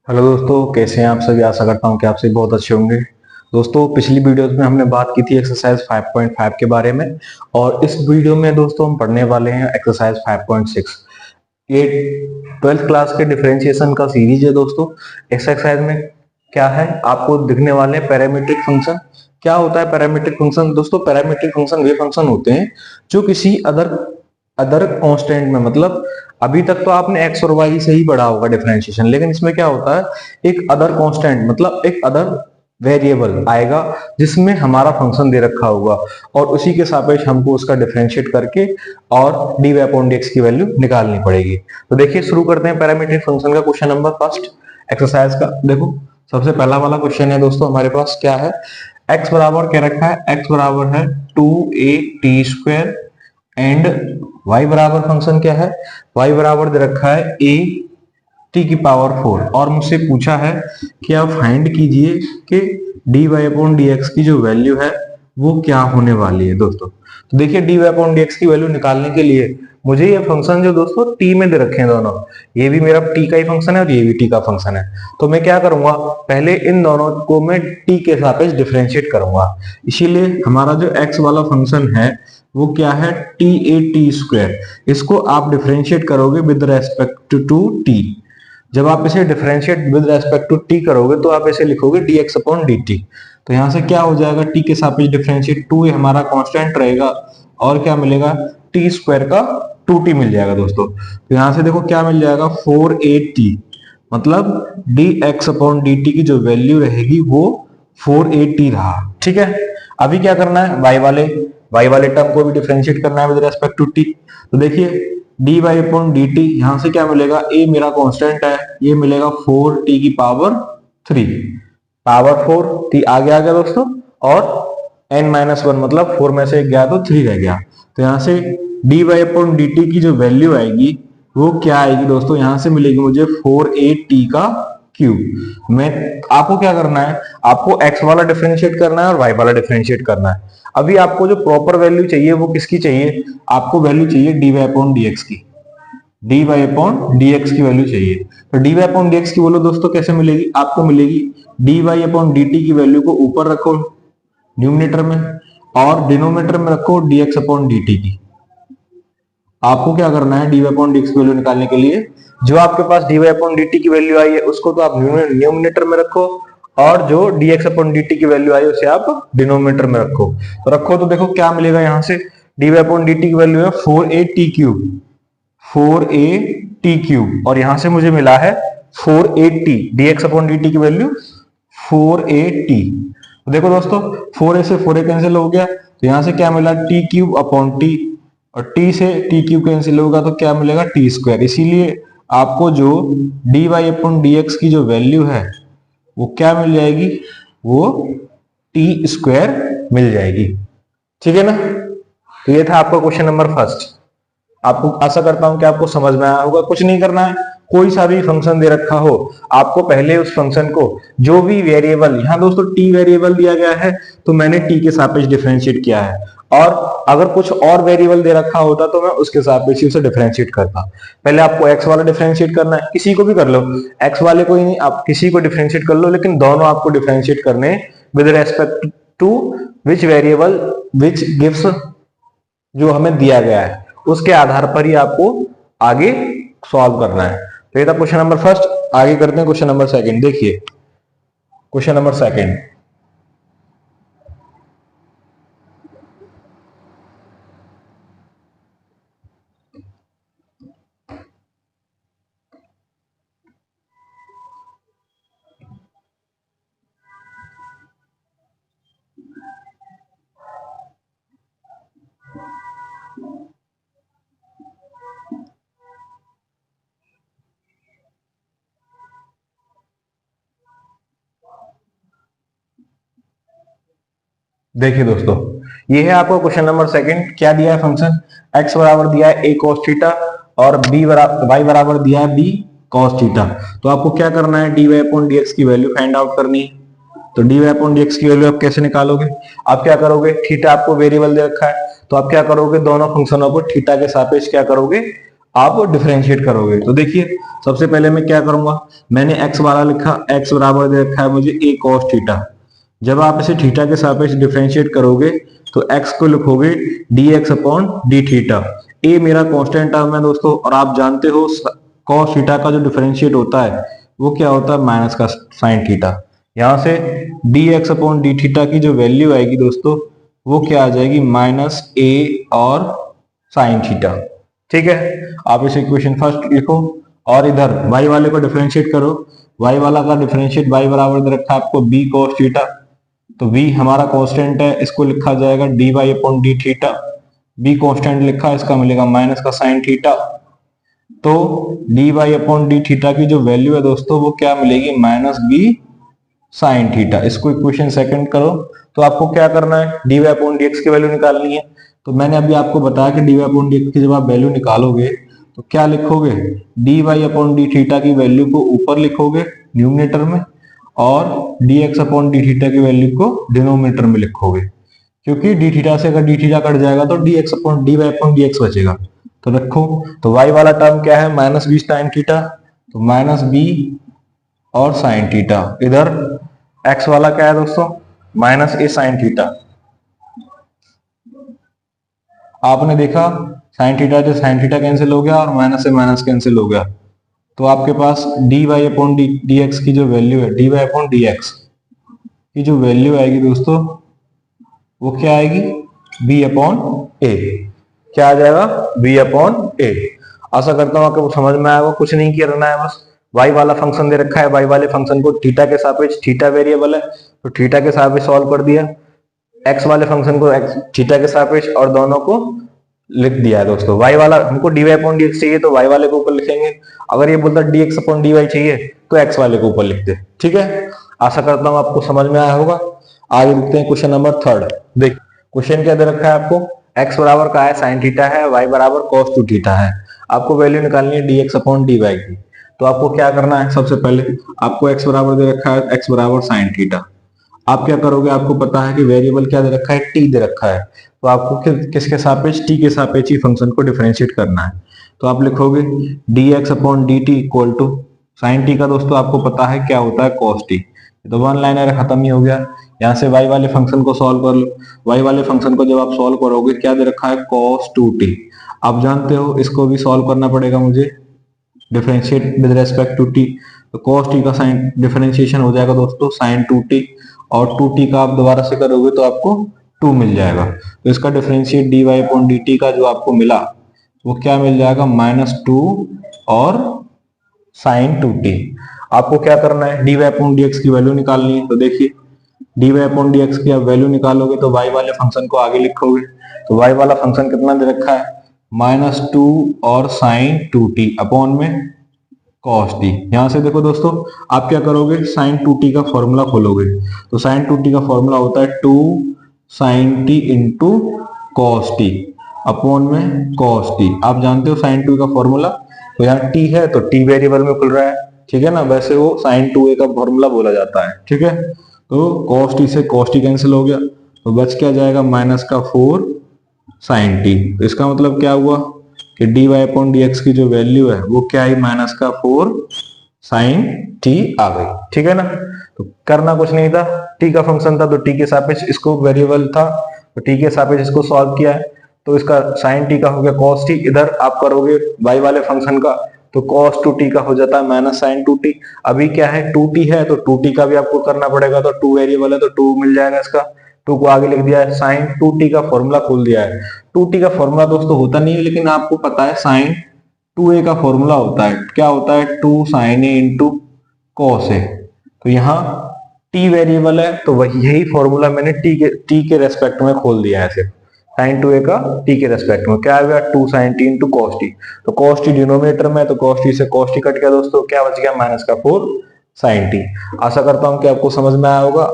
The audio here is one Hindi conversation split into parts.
हेलो दोस्तों, कैसे हैं आप सभी। आशा करता हूं कि आप सभी बहुत अच्छे होंगे। दोस्तों, पिछली वीडियोस में हमने बात की थी एक्सरसाइज 5.5 के बारे में, और इस वीडियो में दोस्तों हम पढ़ने वाले हैं एक्सरसाइज 5.6। ये 12th क्लास के डिफरेंशिएशन का सीरीज है दोस्तों। इस एक्सरसाइज में क्या है, आपको दिखने वाले पैरामीट्रिक फंक्शन। क्या होता है पैरामीट्रिक फंक्शन? दोस्तों, पैरामीट्रिक फंक्शन वे फंक्शन होते हैं जो किसी अदर अदर कांस्टेंट में, मतलब अभी तक तो आपने एक्स और वाई से ही पढ़ा होगा डिफरेंशिएशन, लेकिन इसमें क्या होता है, एक अदर कांस्टेंट मतलब एक अदर वेरिएबल आएगा जिसमें हमारा फंक्शन दे रखा होगा, और उसी के सापेक्ष हमको उसका डिफरेंशिएट करके और d y upon d x की वैल्यू निकालनी पड़ेगी। तो देखिए, शुरू करते हैं पैरामीट्रिक फंक्शन का क्वेश्चन नंबर फर्स्ट एक्सरसाइज का। देखो, सबसे पहला वाला क्वेश्चन है दोस्तों, हमारे पास क्या है, एक्स बराबर क्या रखा है, एक्स बराबर है 2a t² एंड y बराबर फंक्शन क्या है, y बराबर दे रखा है a t की पावर 4, और मुझसे पूछा है कि आप फाइंड कीजिए कि dy अपॉन dx की जो वैल्यू है वो क्या होने वाली है दोस्तों। तो देखिए, dy अपॉन dx की वैल्यू निकालने के लिए मुझे ये फंक्शन जो दोस्तों t में दे रखे हैं दोनों, ये भी मेरा t का ही फंक्शन है और ये भी t का फंक्शन है। तो मैं क्या करूंगा, पहले इन दोनों को मैं t के सापेक्ष डिफरेंशिएट करूंगा। इसीलिए हमारा जो x वाला फंक्शन है वो क्या है, ta t²। इसको आप डिफरेंशिएट करोगे विद रेस्पेक्ट टू t। जब आप इसे differentiate with respect to t करोगे तो आप इसे लिखोगे dx अपॉन dt। तो यहां से क्या हो जाएगा, t के सापेक्ष डिफरेंशिएट 2 हमारा कांस्टेंट रहेगा, और क्या मिलेगा, t² का 2t मिल जाएगा दोस्तों। तो यहां से देखो क्या मिल जाएगा, 4at, मतलब dx अपॉन dt की जो वैल्यू रहेगी वो 4at रहा। ठीक है, अभी क्या करना है, y वाले टर्म को भी डिफरेंशिएट करना है विद रेस्पेक्ट टू t। तो देखिए, dy अपॉन dt, यहां से क्या मिलेगा, a मेरा कांस्टेंट है, ये मिलेगा 4t की पावर 3, पावर 4 t आगे आ गया दोस्तों, और n-1 मतलब 4 में से एक गया तो 3 रह गया। तो यहां से dy अपॉन dt की जो वैल्यू आएगी वो क्या आएगी दोस्तों, यहां से मिलेगी मुझे 4at का क्यूब। मैं आपको क्या करना है, आपको x वाला डिफरेंशिएट करना है और y वाला डिफरेंशिएट करना है। अभी आपको जो प्रॉपर वैल्यू चाहिए वो किसकी चाहिए, आपको वैल्यू चाहिए dy अपॉन dx की, dy अपॉन dx की वैल्यू चाहिए। तो dy अपॉन dx की वैल्यू दोस्तों कैसे मिलेगी, आपको मिलेगी dy अपॉन dt की वैल्यू को ऊपर रखो न्यूमिनेटर में, और डिनोमिनेटर में रखो dx अपॉन dt की। आपको क्या करना है, dy अपॉन dx की वैल्यू निकालने के लिए जो आपके पास dy अपॉन dt की वैल्यू आई है उसको तो आप न्यूमिनेटर में रखो, और जो dx अपॉन dt की वैल्यू आई उसे आप डिनोमिनेटर में रखो। तो रखो तो देखो क्या मिलेगा, यहां से dy अपॉन dt की वैल्यू है 4at क्यूब, और यहां से मुझे मिला है 4at, dx अपॉन dt की वैल्यू 4at। तो देखो दोस्तों, 4a से 4a कैंसिल हो गया, तो यहां से क्या मिला, t क्यूब अपॉन t, और t से t क्यूब कैंसिल होगा तो क्या मिलेगा, t²। इसीलिए आपको जो dy अपॉन dx की जो वैल्यू है वो क्या मिल जाएगी, वो t² मिल जाएगी। ठीक है ना। तो ये था आपका क्वेश्चन नंबर फर्स्ट। आपको आशा करता हूं कि आपको समझ में आया होगा। कुछ नहीं करना है, कोई सा भी फंक्शन दे रखा हो, आपको पहले उस फंक्शन को जो भी वेरिएबल, यहाँ दोस्तों t वेरिएबल दिया गया है तो मैंने t के सापेक्ष डिफरेंशिएट किया है, और अगर कुछ और वेरिएबल दे रखा होता तो मैं उसके सापेक्ष उसे डिफरेंशिएट करता। पहले आपको x वाला डिफरेंशिएट करना है, किसी को भी कर लो, x वाले को ही नहीं, आप किसी को डिफरेंशिएट कर लो, लेकिन दोनों आपको डिफरेंशिएट करने with respect to which variable which gives, जो हमें दिया गया है उसके आधार पर ही आपको आगे सॉल्व करना है। तो ये था क्वेश्चन नंबर फर्स्ट। आगे करते हैं क्वेश्चन नंबर सेकंड। देखिए क्वेश्चन नंबर सेकंड, देखिए दोस्तों, ये है आपको क्वेश्चन नंबर सेकंड। क्या दिया है फंक्शन, x बराबर दिया है a cos थीटा, और y बराबर दिया है b cos थीटा। तो आपको क्या करना है, dy अपॉन dx की वैल्यू फाइंड आउट करनी है। तो dy अपॉन dx की वैल्यू आप कैसे निकालोगे, आप क्या करोगे, थीटा आपको वेरिएबल दे रखा है तो आप क्या करोगे, दोनों फंक्शनों को थीटा के सापेक्ष क्या करोगे, आप डिफरेंशिएट करोगे। तो देखिए सबसे पहले मैं क्या करूंगा, मैंने x वाला लिखा, x बराबर दे रखा है मुझे a cos थीटा। जब आप इसे थीटा के सापेक्ष डिफरेंशिएट करोगे तो x को लिखोगे dx upon d theta. a मेरा कांस्टेंट टर्म है दोस्तों, और आप जानते हो cos थीटा का जो डिफरेंशिएट होता है वो क्या होता है, माइनस का साइन थीटा। यहां से dx अपॉन डी थीटा की जो वैल्यू आएगी दोस्तों वो क्या आ जाएगी, माइनस a और साइन थीटा। ठीक है, आप इस इक्वेशन फर्स्ट लिखो और इधर y वाले को डिफरेंशिएट करो। y वाला का डिफरेंशिएट y बराबर दे रखा है आपको b cos थीटा। तो v हमारा कांस्टेंट है, इसको लिखा जाएगा dy upon d theta. b constant लिखा, इसका मिलेगा माइनस का साइन थीटा। तो dy अपॉन डी थीटा की जो वैल्यू है दोस्तों वो क्या मिलेगी, माइनस b साइन थीटा। इसको इक्वेशन सेकंड करो तो आपको क्या करना है, dy अपॉन dx की वैल्यू निकालनी है। तो मैंने अभी आपको बताया कि dy अपॉन dx की जब आप वैल्यू निकालोगे तो क्या लिखोगे, dy अपॉन डी थीटा की वैल्यू को ऊपर लिखोगे न्यूमरेटर में, और dx अपॉन डी थीटा की वैल्यू को डिनोमिनेटर में लिखोगे। क्योंकि डी थीटा से अगर डी थीटा कट जाएगा तो dx upon dy upon dx बचेगा। तो रखो, तो y वाला टर्म क्या है, माइनस बी साइन थीटा, तो माइनस b और साइन थीटा। इधर x वाला क्या है दोस्तों, माइनस a साइन थीटा। आपने देखा साइन थीटा से साइन थीटा कैंसिल हो गया और माइनस से माइनस कैंसिल हो गया। तो आपके पास dy अपॉन डी एक्स की जो वैल्यू है, dy अपॉन डी एक्स की जो वैल्यू आएगी दोस्तों वो क्या आएगी, b अपॉन a। क्या आ जाएगा, b अपॉन a। आशा करता हूं आपको समझ में आएगा, कुछ नहीं करना है, बस y वाला फंक्शन दे रखा है, y वाले फंक्शन को थीटा के सापेक्ष, थीटा वेरिएबल है तो थीटा के सापेक्ष सॉल्व कर दिया, x वाले फंक्शन को थीटा के सापेक्ष और दोनों को लिख दिया है दोस्तों। y वाला हमको dy अपॉन dx चाहिए तो y वाले को ऊपर लिखेंगे, अगर ये बोलता dx अपॉन dy चाहिए तो x वाले को ऊपर लिख दे। ठीक है, आशा करता हूं आपको समझ में आया होगा। आगे देखते हैं क्वेश्चन नंबर थर्ड। देख क्वेश्चन क्या दे रखा है आपको, x बराबर का है साइन थीटा है, y बराबर cos 2 थीटा है। आपको वैल्यू निकालनी है dx अपॉन dy की। तो आपको क्या करना है, सबसे पहले आपको x बराबर दे रखा है, x बराबर साइन थीटा। आप क्या करोगे, आपको पता है कि वेरिएबल क्या दे रखा है, t दे रखा है। तो आपको किसके सापेक्ष, t के सापेक्ष ही फंक्शन को डिफरेंशिएट करना है। तो आप लिखोगे dx upon dt equal to sine t का दोस्तों आपको पता है क्या होता है, cos t। तो वन लाइनर खत्म ही हो गया। यहाँ से y वाले फंक्शन को सॉल्व कर लो। y वाले फंक्शन को जब आप सॉल्व करोगे क्या दे रखा है, cos 2t। आप जानते हो इसको भी सॉल्व करना पड़ेगा मुझे, differentiate with respect to t। तो cos t का साइन डिफरेंशिएशन हो जाएगा दोस्तों sin 2t, और 2t का आप दोबारा से करोगे तो आपको 2 मिल जाएगा। तो इसका डिफरेंशिएट dy अपॉन dt का जो आपको मिला वो क्या मिल जाएगा, -2 और sin 2t। आपको क्या करना है, dy अपॉन dx की वैल्यू निकालनी है। तो देखिए dy अपॉन dx की आप वैल्यू निकालोगे तो y वाले फंक्शन को आगे लिखोगे। तो y वाला फंक्शन कितना दे रखा है, -2 और sin 2t अपॉन में cos t। यहां से देखो दोस्तों आप क्या करोगे, sin 2t का फॉर्मूला खोलोगे। तो sin 2t का फॉर्मूला होता है 2 sin t into cos t upon में cos t। आप जानते हो sin 2 का फॉर्मूला, तो यहाँ t है तो t वेरिएबल में खुल रहा है, ठीक है ना। वैसे वो sin 2a का फॉर्मूला बोला जाता है, ठीक है। तो cos t से cos t कैंसिल हो गया तो बच क्या जाएगा, -4 sin t। तो इसका मतलब क्या हुआ कि dy अपॉन dx की जो वैल्यू है वो क्या आई, -4 sin t आ गई, ठीक है ना। तो करना कुछ नहीं था, t का फंक्शन था तो t के सापेक्ष इसको वेरिएबल था तो t के सापेक्ष इसको सॉल्व किया है। तो इसका sin t का हो गया cos t। इधर आप करोगे y वाले फंक्शन का तो cos 2t का हो जाता है माइनस sin 2t। अभी क्या है 2t है तो 2t का भी आपको करना पड़ेगा, तो 2 वेरिएबल है तो 2 मिल जाएगा। इसका 2 को आगे लिख दिया है, sin 2t का फॉर्मूला खोल दिया है। 2t का फॉर्मूला दोस्तों होता नहीं है, लेकिन आपको पता है sin 2a का फॉर्मूला होता है, क्या होता है, 2 sin a into cos a। तो यहाँ t वेरिएबल है तो वही यही फॉर्मूला मैंने t के रेस्पेक्ट में खोल दिया है। सिर्फ sin 2a का t के रेस्पेक्ट में क्या आ गया, 2 sin t into cos t। तो cos t डिनोमिनेटर में, तो cos t से cos t कट गया दोस्तों, क्या बच गया, -4 sin t। आशा करता हूं कि आपको समझ में आया होगा।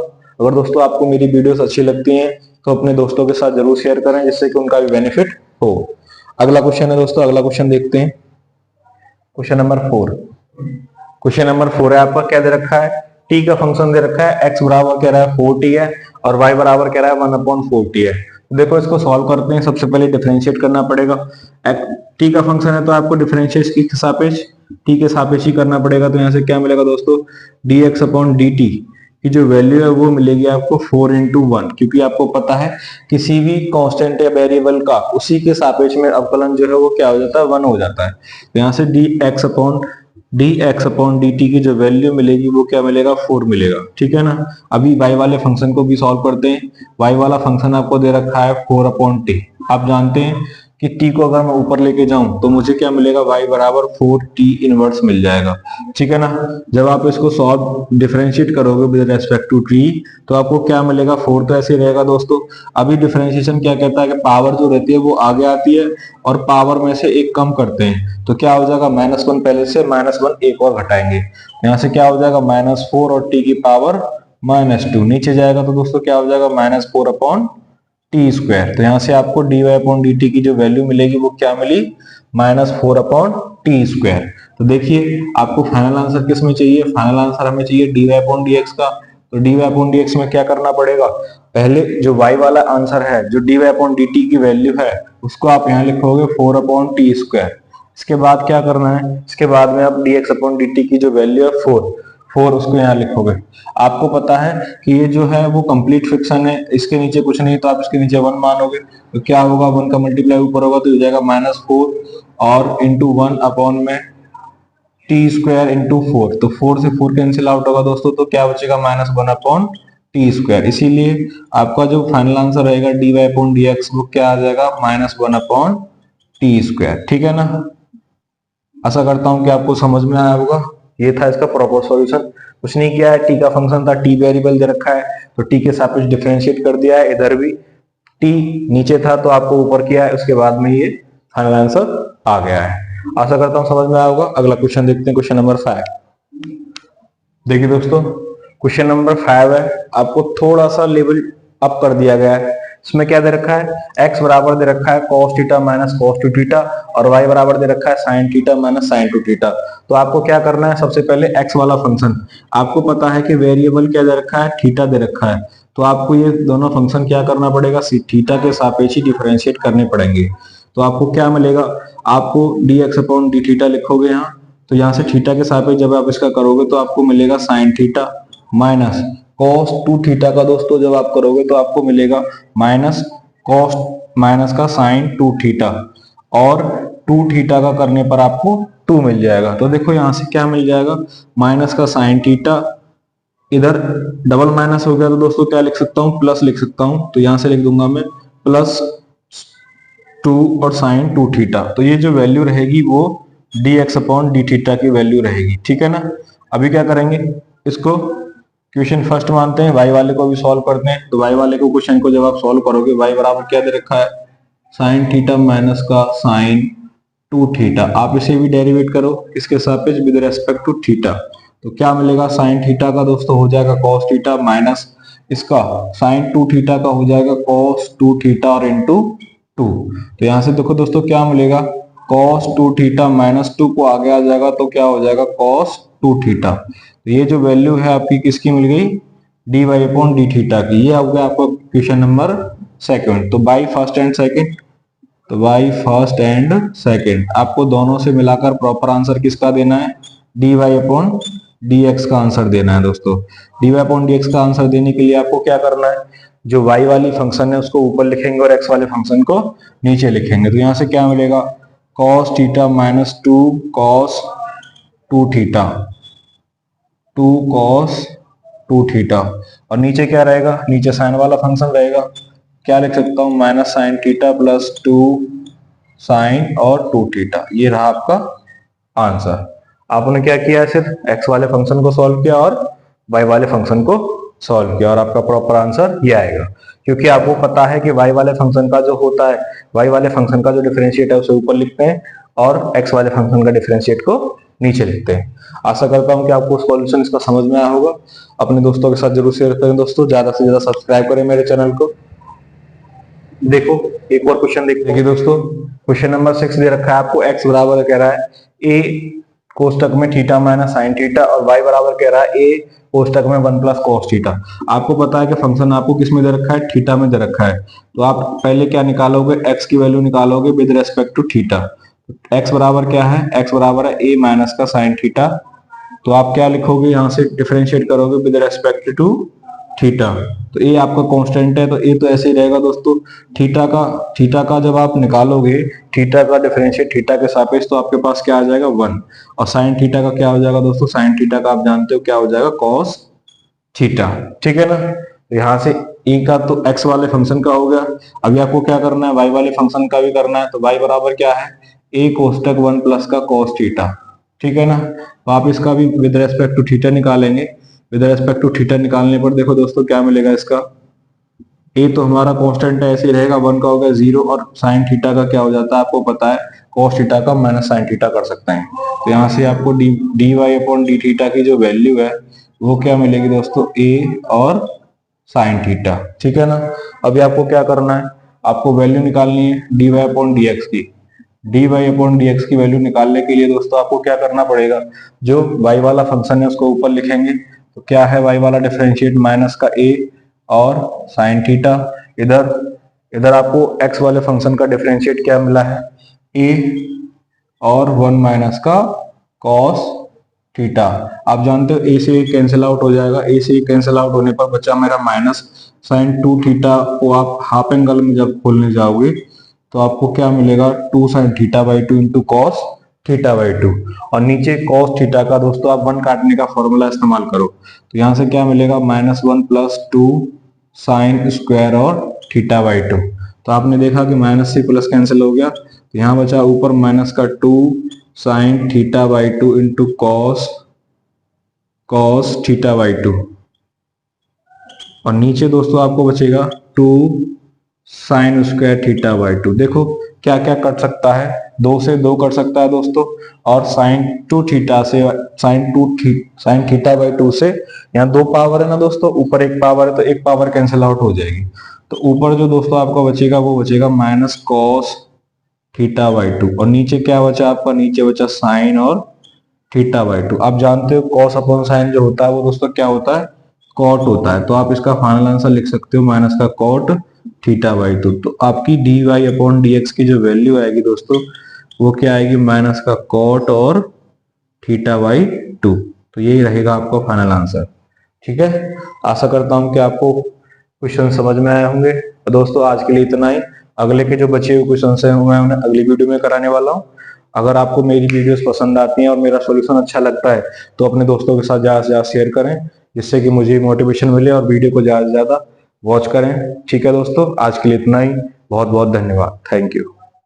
अगर दोस्तों आपको मेरी वीडियोस अच्छी लगती हैं तो अपने दोस्तों के साथ जरूर शेयर करें, जिससे कि उनका भी बेनिफिट हो। अगला क्वेश्चन है दोस्तों, अगला क्वेश्चन देखते हैं, क्वेश्चन नंबर 4। क्वेश्चन नंबर 4 है आपका, क्या दे रखा है, t का फंक्शन दे रखा है, x बराबर कह रहा है 4t है और y बराबर कह रहा है 1/4t है। देखो इसको सॉल्व करते हैं। सबसे पहले डिफरेंशिएट करना पड़ेगा। टी का फंक्शन है तो आपको डिफरेंशिएट की सापेक्ष टी के सापेक्ष ही करना पड़ेगा। तो यहाँ से क्या मिलेगा दोस्तों, D x upon D T की जो वैल्यू है वो मिलेगी आपको 4 into 1, क्योंकि आपको पता है किसी भी कांस्टेंट या वेरिएबल का उसी के सापेक्ष में अवकलन जो है वो क्या हो जाता है, 1 हो जाता है। तो यहाँ से D x upon D T की जो वैल्यू मिलेगी वो क्या मिलेगा, 4 मिलेगा। ठीक है ना। अभी y वाले फंक्शन को भी सॉल्व करते हैं। y वाला फंक्शन आपको दे रखा है 4/t। आप जानते हैं कि t को अगर मैं ऊपर लेके जाऊं तो मुझे क्या मिलेगा, y बराबर 4t इनवर्स मिल जाएगा। ठीक है ना। जब आप इसको सॉल्व डिफरेंशिएट करोगे विद रेस्पेक्ट टू t तो आपको क्या मिलेगा, 4 तो ऐसे रहेगा दोस्तों। अभी डिफरेंशिएशन क्या कहता है कि पावर जो रहती है वो आगे आती है और पावर में से एक कम करते हैं। तो क्या हो जाएगा, -1 पहले से, -1 एक और घटाएंगे। यहाँ से क्या हो जाएगा, -4 और t की पावर -2 नीचे जाएगा तो दोस्तों क्या हो जाएगा, -4/t²। तो यहाँ से आपको dy अपॉन dt की जो वैल्यू मिलेगी वो क्या मिली, -4/t²। तो देखिए आपको फाइनल आंसर किस में चाहिए, फाइनल आंसर हमें चाहिए dy अपॉन dx का। तो dy अपॉन dx में क्या करना पड़ेगा, पहले जो y वाला आंसर है, जो dy अपॉन dt की वैल्यू है उसको आप यहाँ लिखोगे 4/t²। इसके बाद क्या करना है, इसके बाद में आप dx अपॉन dt की जो वैल्यू है 4 उसको यहाँ लिखोगे। आपको पता है कि ये जो है वो कंप्लीट फ्रिक्शन है, इसके नीचे कुछ नहीं, तो आप इसके नीचे 1 मानोगे तो क्या होगा, 1 का मल्टीप्लाई ऊपर होगा तो हो जाएगा -4 और इंटू 1 अपॉन में t² इंटू 4। तो 4 से 4 कैंसिल आउट होगा दोस्तों, तो क्या बचेगा, -1/t²। इसीलिए आपका जो फाइनल आंसर रहेगा dy अपॉन dx वो क्या आ जाएगा, -1/t²। ठीक है ना। आशा करता हूं कि आपको समझ में आया होगा। ये था इसका प्रॉपर सॉल्यूशन। कुछ नहीं किया है, टी का फंक्शन था, टी वेरिएबल दे रखा है तो टी के सापेक्ष डिफरेंशिएट कर दिया है। इधर भी टी नीचे था तो आपको ऊपर किया है, उसके बाद में ये फाइनल आंसर आ गया है। आशा करता हूं समझ में आया होगा। अगला क्वेश्चन देखते हैं, क्वेश्चन नंबर 5। देखिए दोस्तों, क्वेश्चन नंबर 5 है, आपको थोड़ा सा लेवल अप कर दिया गया है। इसमें क्या दे रखा है, x बराबर दे रखा है cos theta minus cos 2 theta और y बराबर दे रखा है sin theta minus sin 2 theta. तो आपको क्या करना है, सबसे पहले x वाला फंक्शन, आपको पता है कि वेरिएबल क्या दे रखा है, थीटा दे रखा है। तो आपको ये दोनों फंक्शन क्या करना पड़ेगा, थीटा के सापेक्ष ही डिफरेंशिएट करने पड़ेंगे। तो आपको क्या मिलेगा, आपको dx अपॉन डी थीटा लिखोगे यहाँ, तो यहाँ से थीटा के सापेक्ष जब आप इसका करोगे तो आपको मिलेगा sin theta minus cos 2 theta का दोस्तों जब आप करोगे तो आपको मिलेगा माइनस cos माइनस का sin 2 थीटा और 2 थीटा का करने पर आपको 2 मिल जाएगा। तो देखो यहाँ से क्या मिल जाएगा, माइनस का sin थीटा, इधर डबल माइनस हो गया तो दोस्तों क्या लिख सकता हूँ, प्लस लिख सकता हूँ। तो यहाँ से लिख दूंगा मैं +2 और sin 2 थीटा। तो ये जो वैल्यू रहेगी वो dx अपॉन डी थीटा की वैल्यू रहेगी। ठीक है ना। अभी क्या करेंगे, इसको क्वेश्चन फर्स्ट मानते हैं, y वाले को भी सॉल्व करते हैं। तो y वाले को क्वेश्चन को जब आप सॉल्व करोगे, y बराबर क्या दे रखा है, sin थीटा माइनस का sin 2 थीटा। आप इसे भी डेरिवेट करो इसके सापेक्ष विद रेस्पेक्ट टू थीटा, तो क्या मिलेगा, sin थीटा का दोस्तों हो जाएगा cos थीटा माइनस इसका sin 2 थीटा का हो जाएगा cos 2 थीटा और इंटू 2। तो यहाँ से देखो दोस्तों क्या मिलेगा, cos 2 थीटा माइनस 2 को आगे आ जाएगा तो क्या हो जाएगा cos 2 थीटा। तो ये जो वैल्यू है आपकी किसकी मिल गई, d y upon d theta की। ये हो गया आपका क्वेश्चन नंबर 2। तो बाई फर्स्ट एंड सेकंड, तो बाई फर्स्ट एंड सेकंड आपको दोनों से मिलाकर प्रॉपर आंसर किसका देना है, d y upon d x का आंसर देना है दोस्तों। D y upon d x का आंसर देने के लिए आपको क्या करना है, जो y वाली फंक्शन है उसको ऊपर लिखेंगे और x वाले फंक्शन को नीचे लिखेंगे। तो यहाँ से क्या मिलेगा, cos theta minus 2 cos 2 theta, 2 cos 2 theta और नीचे क्या रहेगा, नीचे साइन वाला फंक्शन रहेगा। क्या लिख सकता हूँ, minus sine theta plus 2 sine और 2 थीटा। ये रहा आपका आंसर। आपने क्या किया, सिर्फ x वाले फंक्शन को सॉल्व किया और y वाले फंक्शन को सॉल्व किया और आपका प्रॉपर आंसर ये आएगा। क्योंकि आपको पता है कि y वाले फंक्शन का जो होता है, y वाले फंक्शन का जो डिफरेंशिएट है उसे ऊपर लिखते हैं और x वाले फंक्शन का डिफरेंशिएट को नीचे लिखते हैं। आशा करता हूं कि आपको सॉल्यूशन इसका समझ में आया होगा। अपने दोस्तों के साथ जरूर शेयर करें दोस्तों, ज्यादा से ज्यादा सब्सक्राइब करें मेरे चैनल को। देखो एक और क्वेश्चन देखिए दोस्तों, क्वेश्चन नंबर 6 दे रखा है आपको, x बराबर कह रहा है a कोष्टक में थीटा माइनस साइन थीटा, और y बराबर कह रहा है a कोष्टक में 1 प्लस कॉस थीटा। आपको पता है कि फंक्शन आपको किस में दे रखा है, थीटा में दे रखा है। तो आप पहले क्या निकालोगे, x की वैल्यू निकालोगे with respect to theta. x बराबर क्या है, x बराबर है a माइनस का साइन थीटा। तो आप क्या लिखोगे, यहां से डिफरेंशिएट करोगे विद रेस्पेक्ट टू थीटा। तो ये आपका कांस्टेंट है, तो ये तो ऐसे ही रहेगा दोस्तों। थीटा का जब आप निकालोगे, थीटा का डिफरेंशिएट थीटा के सापेक्ष, तो आपके पास क्या आ जाएगा 1। और साइन थीटा का क्या हो जाएगा दोस्तों, साइन थीटा का आप जानते हो क्या हो जाएगा, कॉस थीटा। ठीक है ना। तो यहाँ से e का तो x वाले फंक्शन का हो गया। अभी आपको क्या करना है, y वाले फंक्शन का भी करना है। तो y बराबर क्या है, a कोष्टक 1 प्लस का कॉस थीटा। ठीक है ना। तो आप इसका भी विद रेस्पेक्ट टू थीटा निकालेंगे। विद रेस्पेक्ट टू थीटा निकालने पर देखो दोस्तों क्या मिलेगा इसका, ए तो हमारा कांस्टेंट है, ऐसे ही रहेगा, 1 का हो गया 0, और साइन थीटा का क्या हो जाता है आपको पता है, कॉस थीटा का माइनस साइन थीटा कर सकते हैं। तो यहाँ से आपको d y upon d theta की जो वैल्यू है वो क्या मिलेगी दोस्तों, ए और साइन थीटा। ठीक है ना। अभी आपको क्या करना है, आपको वैल्यू निकालनी है d y upon d x की। D y upon d x की वैल्यू निकालने के लिए दोस्तों आपको क्या करना पड़ेगा, जो y वाला फंक्शन है उसको ऊपर लिखेंगे। तो क्या है, y वाला डिफरेंशिएट माइनस का a और साइन थीटा। इधर इधर आपको x वाले फंक्शन का डिफरेंशिएट क्या मिला है, a और 1 माइनस का कॉस थीटा। आप जानते हो a से a कैंसिल आउट हो जाएगा, a से a कैंसिल आउट होने पर बचा मेरा माइनस साइन 2 थीटा को आप हाफ एंगल में जब खोलने जाओगे तो आपको क्या मिलेगा, 2 sine theta by 2 into cos theta by 2। और नीचे कॉस थीटा का दोस्तों आप 1 काटने का फॉर्मूला इस्तेमाल करो। तो यहां से क्या मिलेगा, -1 प्लस 2 साइन स्क्वायर और थीटा बाई 2। तो आपने देखा कि माइनस से प्लस कैंसिल हो गया, तो यहाँ बचा ऊपर माइनस का 2 sine theta by 2 into cos theta by 2। और नीचे दोस्तों आपको बचेगा 2 साइन स्क्वायर थीटा बाई 2। देखो क्या क्या कट सकता है, 2 से 2 कट सकता है दोस्तों, और साइन 2 थीटा से साइन थीटा बाई 2 से, यहाँ 2 पावर है ना दोस्तों, ऊपर 1 पावर है तो 1 पावर कैंसिल आउट हो जाएगी। तो ऊपर जो दोस्तों आपका बचेगा वो बचेगा माइनस कॉस थीटा बाई 2, और नीचे क्या बचा आपका, नीचे बचा साइन और थीटा बाई 2। आप जानते हो कॉस अपॉन साइन जो होता है वो दोस्तों क्या होता है, कॉट होता है। तो आप इसका फाइनल आंसर लिख सकते हो माइनस का कॉट थीटा बाई 2। तो आपकी d y upon d x की जो वैल्यू आएगी दोस्तों वो क्या आएगी, माइनस का कॉट और थीटा बाई 2। तो यही रहेगा आपका फाइनल आंसर। ठीक है, आशा करता हूं कि आपको क्वेश्चन समझ में आए होंगे। तो दोस्तों आज के लिए इतना ही। अगले के जो बचे हुए क्वेश्चन है मैं उन्हें अगली वीडियो में कराने वाला हूँ। अगर आपको मेरी वीडियोस पसंद आती हैं और मेरा सॉल्यूशन अच्छा लगता है तो अपने दोस्तों के साथ ज्यादा से ज्यादा शेयर करें, जिससे कि मुझे मोटिवेशन मिले, और वीडियो को ज्यादा से ज्यादा वॉच करें। ठीक है दोस्तों, आज के लिए इतना ही। बहुत बहुत धन्यवाद। Thank you.